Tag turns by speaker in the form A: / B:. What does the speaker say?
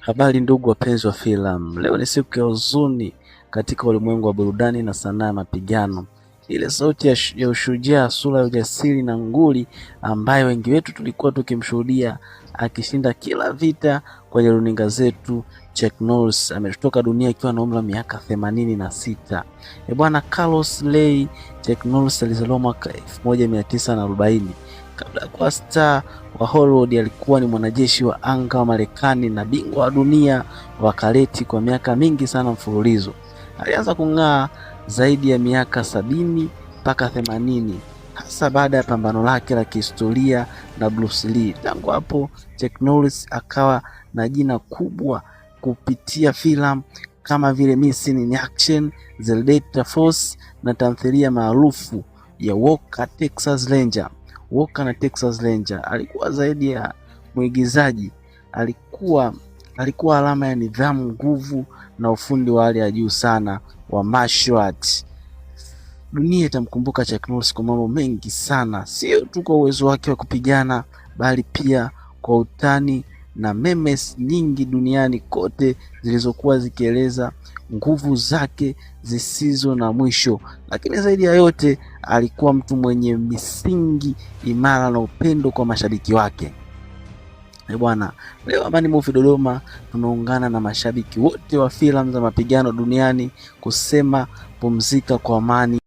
A: Habari ndugu wapenzi wa filamu, leo ni siku ya huzuni katika ulimwengu wa burudani na sanaa ya mapigano. Ile sauti ya ushujaa, sura ya ujasiri na nguli ambayo wengi wetu tulikuwa tukimshuhudia akishinda kila vita kwenye runinga zetu. Chuck Norris ametoka dunia akiwa na umri wa miaka 86. Bwana Carlos Ray Chuck Norris alizaliwa mwaka 1940. Kabla ya kuwa star wa Hollywood alikuwa ni mwanajeshi wa anga wa Marekani na bingwa wa dunia wa karate kwa miaka mingi sana mfululizo. Alianza kung'aa zaidi ya miaka 70 mpaka 80, hasa baada ya pambano lake la kihistoria na Bruce Lee. Tangu hapo Chuck Norris akawa na jina kubwa kupitia filamu kama vile Missing in Action, The Delta Force na tamthilia maarufu ya Walker Texas Ranger. Walker na Texas Ranger. Alikuwa zaidi ya mwigizaji, alikuwa alama ya nidhamu, nguvu na ufundi wa hali ya juu sana wa martial arts. Dunia itamkumbuka Chuck Norris kwa mambo mengi sana, sio tu kwa uwezo wake wa kupigana, bali pia kwa utani na memes nyingi duniani kote zilizokuwa zikieleza nguvu zake zisizo na mwisho. Lakini zaidi ya yote alikuwa mtu mwenye misingi imara na upendo kwa mashabiki wake. Bwana, leo Amani Movie Dodoma tunaungana na mashabiki wote wa filamu za mapigano duniani kusema pumzika kwa amani.